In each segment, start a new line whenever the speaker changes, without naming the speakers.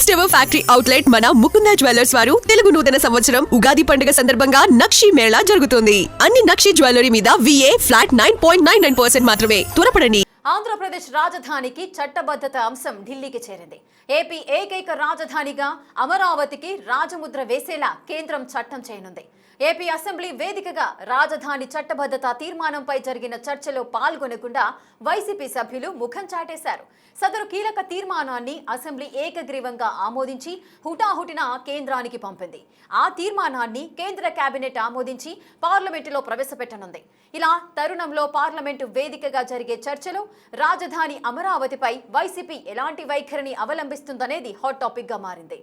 First ever factory outlet మన Mukunda jewellers వారు తెలుగు నూతన సంవత్సరం ఉగాది పండుగ సందర్భంగా నక్షి మేళా జరుగుతుంది. అన్ని నక్షి జ్యువెలరీ మీద VA ఫ్లాట్ 9.99% మాత్రమే. త్వరపడండి.
ఆంధ్రప్రదేశ్ రాజధానికి చట్టబద్ధత అంశం ఢిల్లీకి చేరింది. ఏపీ ఏకైక రాజధానిగా అమరావతికి రాజముద్ర వేసేలా కేంద్రం చట్టం చేయనుంది. ఏపీ అసెంబ్లీ వేదికగా రాజధాని చట్టబద్ధత తీర్మానంపై జరిగిన చర్చలో పాల్గొనకుండా వైసీపీ సభ్యులు ముఖం చాటేశారు. సదరు కీలక తీర్మానాన్ని అసెంబ్లీ ఏకగ్రీవంగా ఆమోదించి హుటాహుటిన కేంద్రానికి పంపింది. ఆ తీర్మానాన్ని కేంద్ర కేబినెట్ ఆమోదించి పార్లమెంటులో ప్రవేశపెట్టనుంది. ఇలా తరుణంలో పార్లమెంటు వేదికగా జరిగే చర్చలో రాజధాని అమరావతిపై వైసీపీ ఎలాంటి వైఖరిని అవలంబిస్తుందనేది హాట్ టాపిక్ గా మారింది.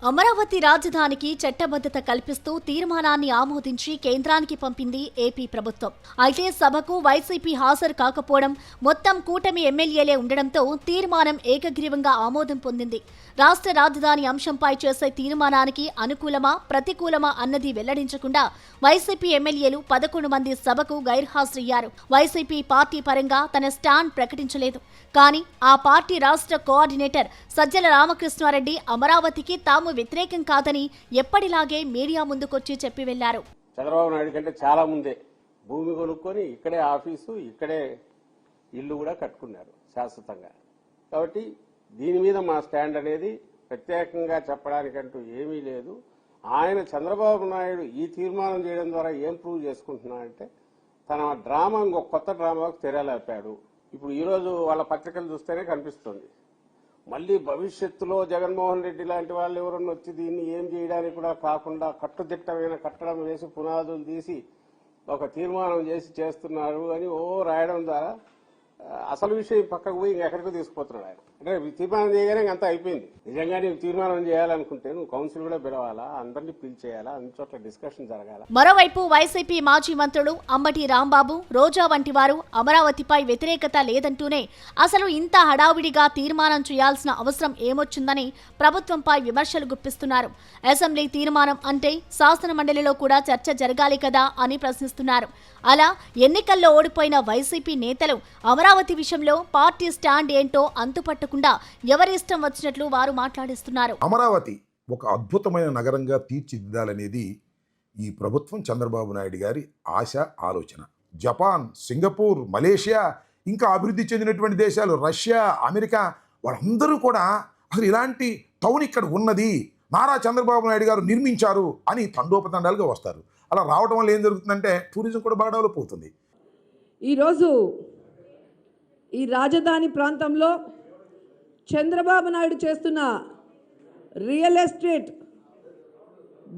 అమరావతి రాజధానికి చట్టబద్ధత కల్పిస్తూ తీర్మానాన్ని ఆమోదించి కేంద్రానికి పంపింది ఏపీ ప్రభుత్వం. అయితే సభకు వైసీపీ హాజరు కాకపోవడం, మొత్తం కూటమి ఎమ్మెల్యేలే ఉండడంతో తీర్మానం ఏకగ్రీవంగా ఆమోదం పొందింది. రాష్ట్ర రాజధాని అంశంపై చేసే తీర్మానానికి అనుకూలమా ప్రతికూలమా అన్నది వెల్లడించకుండా వైసీపీ ఎమ్మెల్యేలు 11 మంది సభకు గైర్హాజరయ్యారు. వైసీపీ పార్టీ పరంగా తన స్టాండ్ ప్రకటించలేదు. కానీ ఆ పార్టీ రాష్ట్ర కోఆర్డినేటర్ సజ్జల రామకృష్ణారెడ్డి అమరావతికి తాము వ్యతిరేకం కాదని ఎప్పటిలాగే మీడియా ముందుకొచ్చి చెప్పి వెళ్లారు.
చంద్రబాబు నాయుడు కంటే చాలా ముందే భూమి కొనుక్కొని ఇక్కడే ఆఫీసు, ఇక్కడే ఇల్లు కూడా కట్టుకున్నారు శాశ్వతంగా. కాబట్టి దీని మీద మా స్టాండ్ అనేది ప్రత్యేకంగా చెప్పడానికంటూ ఏమీ లేదు. ఆయన చంద్రబాబు నాయుడు ఈ తీర్మానం చేయడం ద్వారా ఏం ప్రూవ్ చేసుకుంటున్నాడంటే తన డ్రామా ఇంకొక కొత్త డ్రామాకు తెరలేపాడు. ఇప్పుడు ఈరోజు వాళ్ళ పత్రికలు చూస్తేనే కనిపిస్తుంది. మళ్ళీ భవిష్యత్తులో జగన్మోహన్ రెడ్డి లాంటి వాళ్ళు ఎవరన్నా వచ్చి దీన్ని ఏం చేయడానికి కూడా కాకుండా కట్టుదిట్టమైన కట్టడం వేసి పునాదులు తీసి ఒక తీర్మానం చేసి చేస్తున్నారు అని రాయడం ద్వారా అసలు విషయం పక్కకు పోయి ఇంకెక్కడికో తీసుకుపోతున్నాడు ఆయన. అంటే తీర్మానం చేయగానే అంతా అయిపోయింది. నిజంగా నీవు తీర్మానం చేయాలనుకుంటే నువ్వు కౌన్సిల్ కూడా పిలవాలా, అందరినీ పిలిచేయాలా, అన్ని చోట్ల డిస్కషన్ జరగాల.
మరోవైపు వైసీపీ మాజీ మంత్రులు అంబటి రాంబాబు, రోజా వంటి వారు అమరావతిపై వ్యతిరేకత లేదంటూనే అసలు ఇంత హడావిడిగా తీర్మానం చేయాల్సిన అవసరం ఏమొచ్చిందని ప్రభుత్వంపై విమర్శలు గుప్పిస్తున్నారు. అసెంబ్లీ తీర్మానం అంటే శాసన మండలిలో కూడా చర్చ జరగాలి కదా అని ప్రశ్నిస్తున్నారు. అలా ఎన్నికల్లో ఓడిపోయిన వైసీపీ నేతలు అమరావతి విషయంలో పార్టీ స్టాండ్ ఏంటో అంతుపట్టకుండా ఎవరి ఇష్టం వచ్చినట్లు వారు మాట్లాడిస్తున్నారు.
అమరావతి ఒక అద్భుతమైన నగరంగా తీర్చిదిద్దాలనేది ఈ ప్రభుత్వం, చంద్రబాబు నాయుడు గారి ఆశ, ఆలోచన. జపాన్, సింగపూర్, మలేషియా, ఇంకా అభివృద్ధి చెందినటువంటి దేశాలు, రష్యా, అమెరికా, వాళ్ళందరూ కూడా అసలు ఇలాంటి టౌన్ ఇక్కడ ఉన్నది, నారా చంద్రబాబు నాయుడు గారు నిర్మించారు అని తండోపతండాలుగా వస్తారు. అలా రావడం వల్ల ఏం జరుగుతుందంటే టూరిజం కూడా బాగా డెవలప్ అవుతుంది.
ఈరోజు ఈ రాజధాని ప్రాంతంలో చంద్రబాబు నాయుడు చేస్తున్న రియల్ ఎస్టేట్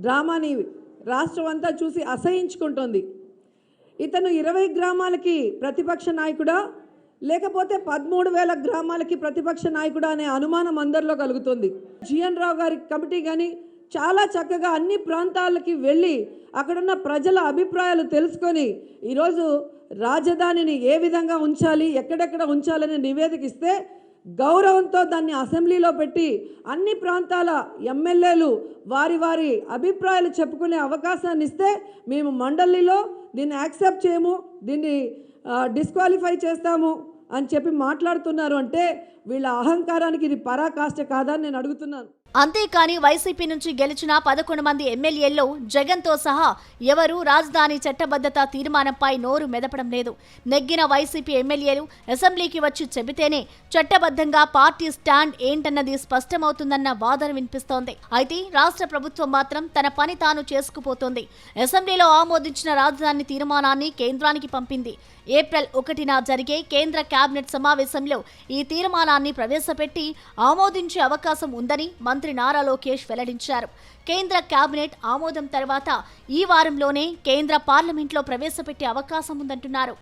డ్రామాని రాష్ట్రం అంతా చూసి అసహించుకుంటోంది. ఇతను 20 గ్రామాలకి ప్రతిపక్ష నాయకుడా లేకపోతే 13,000 గ్రామాలకి ప్రతిపక్ష నాయకుడా అనే అనుమానం అందరిలో కలుగుతుంది. జీఎన్ రావు గారి కమిటీ కానీ చాలా చక్కగా అన్ని ప్రాంతాలకి వెళ్ళి అక్కడున్న ప్రజల అభిప్రాయాలు తెలుసుకొని ఈరోజు రాజధానిని ఏ విధంగా ఉంచాలి, ఎక్కడెక్కడ ఉంచాలని నివేదిక ఇస్తే గౌరవంతో దాన్ని అసెంబ్లీలో పెట్టి అన్ని ప్రాంతాల ఎమ్మెల్యేలు వారి వారి అభిప్రాయాలు చెప్పుకునే అవకాశాన్ని ఇస్తే మేము మండలిలో దీన్ని యాక్సెప్ట్ చేయము, దీన్ని డిస్క్వాలిఫై చేస్తాము అని చెప్పి మాట్లాడుతున్నారు. అంటే వీళ్ళ అహంకారానికి ఇది పరాకాష్ట కాదని నేను అడుగుతున్నాను.
అంతేకాని వైసీపీ నుంచి గెలిచిన 11 మంది ఎమ్మెల్యేల్లో జగన్తో సహా ఎవరూ రాజధాని చట్టబద్ధత తీర్మానంపై నోరు మెదపడం లేదు. నెగ్గిన వైసీపీ ఎమ్మెల్యేలు అసెంబ్లీకి వచ్చి చెబితేనే చట్టబద్ధంగా పార్టీ స్టాండ్ ఏంటన్నది స్పష్టమవుతుందన్న వాదన వినిపిస్తోంది. అయితే రాష్ట్ర ప్రభుత్వం మాత్రం తన పని తాను చేసుకుపోతోంది. అసెంబ్లీలో ఆమోదించిన రాజధాని తీర్మానాన్ని కేంద్రానికి పంపింది. ఏప్రిల్ 1న జరిగే కేంద్ర కేబినెట్ సమావేశంలో ఈ తీర్మానాన్ని ప్రవేశపెట్టి ఆమోదించే అవకాశం ఉందని మంత్రి నారా లోకేష్ వెల్లడించారు. కేంద్ర కేబినెట్ ఆమోదం తర్వాత ఈ వారంలోనే కేంద్ర పార్లమెంట్లో ప్రవేశపెట్టే అవకాశం ఉందంటున్నారు.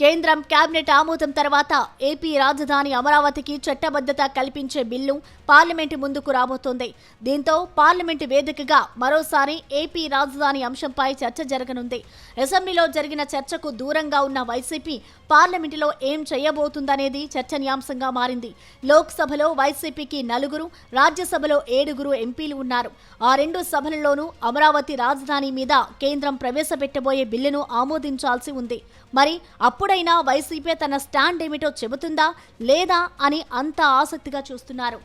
కేంద్రం కేబినెట్ ఆమోదం తర్వాత ఏపీ రాజధాని అమరావతికి చట్టబద్ధత కల్పించే బిల్లు పార్లమెంటు ముందుకు రాబోతోంది. దీంతో పార్లమెంటు వేదికగా మరోసారి ఏపీ రాజధాని అంశంపై చర్చ జరగనుంది. అసెంబ్లీలో జరిగిన చర్చకు దూరంగా ఉన్న వైసీపీ పార్లమెంటులో ఏం చేయబోతుందనేది చర్చనీయాంశంగా మారింది. లోక్సభలో వైసీపీకి 4, రాజ్యసభలో 7 ఎంపీలు ఉన్నారు. ఆ 2 సభలలోనూ అమరావతి రాజధాని మీద కేంద్రం ప్రవేశపెట్టబోయే బిల్లును ఆమోదించాల్సి ఉంది. మరి అప్పుడైనా వైసీపీ తన స్టాండ్ ఏమిటో చెబుతుందా లేదా అని అంతా ఆసక్తిగా చూస్తున్నారు.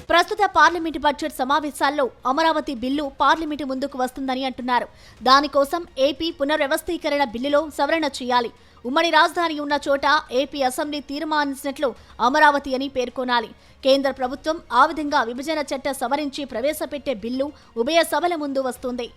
ప్రస్తుత పార్లమెంటు బడ్జెట్ సమావేశాల్లో అమరావతి బిల్లు పార్లమెంటు ముందుకు వస్తుందని అంటున్నారు. దానికోసం ఏపీ పునర్వ్యవస్థీకరణ బిల్లులో సవరణ చేయాలి. ఉమ్మడి రాజధాని ఉన్న చోట ఏపీ అసెంబ్లీ తీర్మానించినట్లు అమరావతి అని పేర్కొనాలి. కేంద్ర ప్రభుత్వం ఆ విధంగా విభజన చట్ట సవరించి ప్రవేశపెట్టే బిల్లు ఉభయ సభల ముందు వస్తుంది.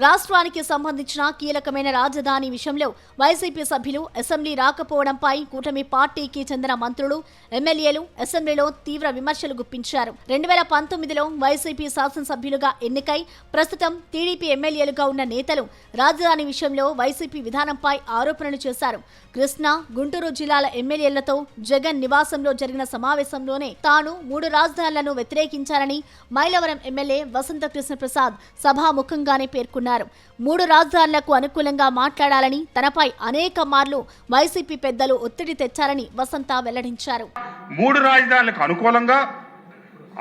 రాష్ట్రానికి సంబంధించిన కీలకమైన రాజధాని విషయంలో వైసీపీ సభ్యులు అసెంబ్లీ రాకపోవడంపై కూటమి పార్టీకి చెందిన మంత్రులు, ఎమ్మెల్యేలు అసెంబ్లీలో తీవ్ర విమర్శలు గుప్పించారు. 2019లో వైసీపీ శాసనసభ్యులుగా ఎన్నికై ప్రస్తుతం టీడీపీ ఎమ్మెల్యేలుగా ఉన్న నేతలు రాజధాని విషయంలో వైసీపీ విధానంపై ఆరోపణలు చేశారు. కృష్ణా, గుంటూరు జిల్లాల ఎమ్మెల్యేలతో జగన్ నివాసంలో జరిగిన సమావేశంలోనే తాను 3 రాజధానులను వ్యతిరేకించారని మైలవరం ఎమ్మెల్యే వసంత కృష్ణప్రసాద్ సభాముఖంగానే పేర్కొన్నారు. 3 రాజధానులకు అనుకూలంగా మాట్లాడాలని తనపై అనేక మార్లు వైసీపీ పెద్దలు ఒత్తిడి తెచ్చారని వసంత వెల్లడించారు.
3 రాజధానులకు అనుకూలంగా,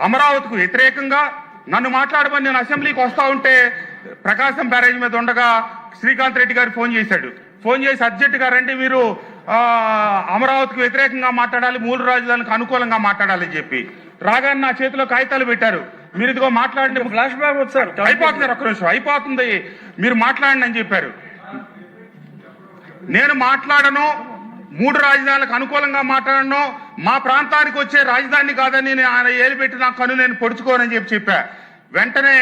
అమరావతికి వ్యతిరేకంగా నన్ను మాట్లాడమని నేను అసెంబ్లీకి వస్తా ఉంటే ప్రకాశం బ్యారేజ్ మీద ఉండగా శ్రీకాంత్ రెడ్డి గారు ఫోన్ చేసి అర్జెంట్ గా రండి, మీరు అమరావతికి వ్యతిరేకంగా మాట్లాడాలి, 3 రాజధానులకు అనుకూలంగా మాట్లాడాలని చెప్పి రాగానే నా చేతిలో కాగితాలు పెట్టారు. మీరు ఇదిగో మాట్లాడండి, ఫ్లాష్ బ్యాక్ వచ్చారు, అయిపోతున్నారు, ఒక్క నిమిషం అయిపోతుంది, మీరు మాట్లాడండి అని చెప్పారు. నేను మాట్లాడను, 3 రాజధానులకు అనుకూలంగా మాట్లాడను, మా ప్రాంతానికి వచ్చే రాజధాని కాదని ఆయన ఏలిపెట్టి నా కను నేను పొడుచుకోనని చెప్పా. వెంటనే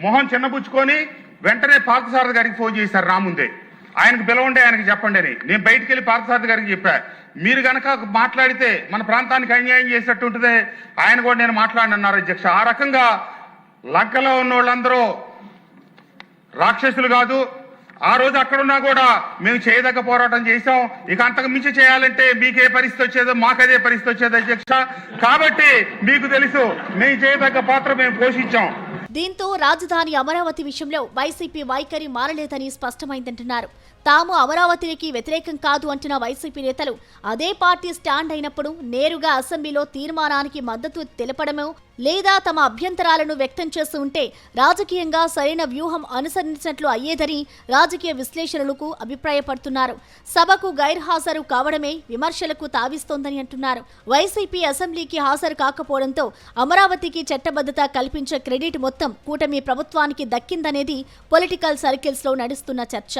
మొహం చిన్నబుచ్చుకొని వెంటనే పార్థసారథి గారికి ఫోన్ చేశారు. నా ముందే ఆయనకు పిలవండి, ఆయనకు చెప్పండి అని. నేను బయటికి వెళ్ళి పార్థసారథి గారికి చెప్పా, మీరు గనక మాట్లాడితే మన ప్రాంతానికి అన్యాయం చేసినట్టు ఉంటుంది, ఆయన కూడా నేను మాట్లాడనన్నారు అధ్యక్ష. ఆ రకంగా లంకలో ఉన్న వాళ్ళందరూ రాక్షసులు కాదు. ఆ రోజు అక్కడున్నా కూడా మేము చేయదగ్గ పోరాటం చేశాం. ఇక అంతకు మించి చేయాలంటే మీకే పరిస్థితి వచ్చేదో మాకదే పరిస్థితి వచ్చేది అధ్యక్ష. కాబట్టి మీకు తెలుసు, మేము చేయదగ్గ పాత్ర మేము పోషించాం.
దీంతో రాజధాని అమరావతి విషయంలో వైసీపీ వైఖరి మారలేదని స్పష్టమైందంటున్నారు. తాము అమరావతికి వ్యతిరేకం కాదు అంటున్న వైసీపీ నేతలు అదే పార్టీ స్టాండ్ అయినప్పుడు నేరుగా అసెంబ్లీలో తీర్మానానికి మద్దతు తెలపడమో లేదా తమ అభ్యంతరాలను వ్యక్తం చేస్తూ ఉంటే రాజకీయంగా సరైన వ్యూహం అనుసరించినట్లు అయ్యేదని రాజకీయ విశ్లేషణలకు అభిప్రాయపడుతున్నారు. సభకు గైర్హాజరు కావడమే విమర్శలకు తావిస్తోందని అంటున్నారు. వైసీపీ అసెంబ్లీకి హాజరు కాకపోవడంతో అమరావతికి చట్టబద్ధత కల్పించే క్రెడిట్ మొత్తం కూటమి ప్రభుత్వానికి దక్కిందనేది పొలిటికల్ సర్కిల్స్ లో నడుస్తున్న చర్చ.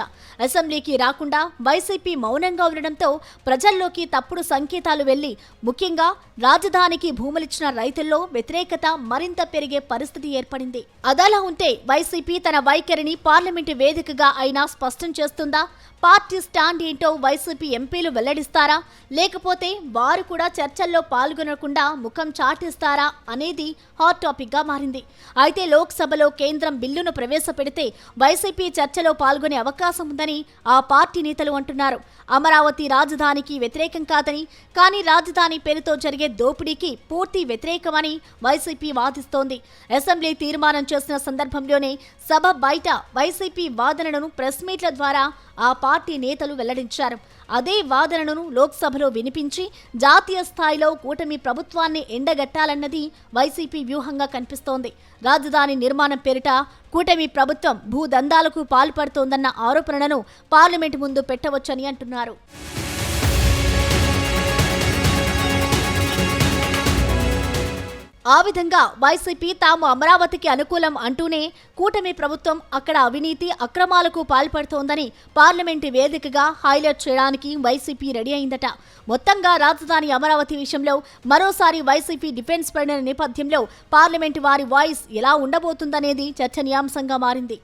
అసెంబ్లీకి రాకుండా వైసీపీ మౌనంగా ఉండడంతో ప్రజల్లోకి తప్పుడు సంకేతాలు వెళ్లి ముఖ్యంగా రాజధానికి భూములిచ్చిన రైతుల్లో వ్యతిరేకత మరింత పెరిగే పరిస్థితి ఏర్పడింది. అదలా ఉంటే వైసీపీ తన వైఖరిని పార్లమెంటు వేదికగా అయినా స్పష్టం చేస్తుందా? పార్టీ స్టాండ్ ఏంటో వైసీపీ ఎంపీలు వెల్లడిస్తారా, లేకపోతే వారు కూడా చర్చల్లో పాల్గొనకుండా ముఖం చాటిస్తారా అనేది హాట్ టాపిక్ గా మారింది. అయితే లోక్సభలో కేంద్రం బిల్లును ప్రవేశపెడితే వైసీపీ చర్చలో పాల్గొనే అవకాశం ఉందని ఆ పార్టీ నేతలు అంటున్నారు. అమరావతి రాజధానికి వ్యతిరేకం కాదని, కానీ రాజధాని పేరుతో జరిగే దోపిడీకి పూర్తి వ్యతిరేకమని వైసీపీ వాదిస్తోంది. అసెంబ్లీ తీర్మానం చేసిన సందర్భంలోనే సభ బయట వైసీపీ వాదనలను ప్రెస్ మీట్ల ద్వారా ఆ పార్టీ నేతలు వెల్లడించారు. అదే వాదనను లోక్సభలో వినిపించి జాతీయ స్థాయిలో కూటమి ప్రభుత్వాన్ని ఎండగట్టాలన్నది వైసీపీ వ్యూహంగా కనిపిస్తోంది. రాజధాని నిర్మాణం పేరిట కూటమి ప్రభుత్వం భూదందాలకు పాల్పడుతోందన్న ఆరోపణలను పార్లమెంటు ముందు పెట్టవచ్చని అంటున్నారు. ఆ విధంగా వైసీపీ తాము అమరావతికి అనుకూలం అంటూనే కూటమి ప్రభుత్వం అక్కడ అవినీతి అక్రమాలకు పాల్పడుతోందని పార్లమెంటు వేదికగా హైలైట్ చేయడానికి వైసీపీ రెడీ అయిందట. మొత్తంగా రాజధాని అమరావతి విషయంలో మరోసారి వైసీపీ డిఫెన్స్ పడిన నేపథ్యంలో పార్లమెంటు వారి వాయిస్ ఎలా ఉండబోతుందనేది చర్చనీయాంశంగా మారింది.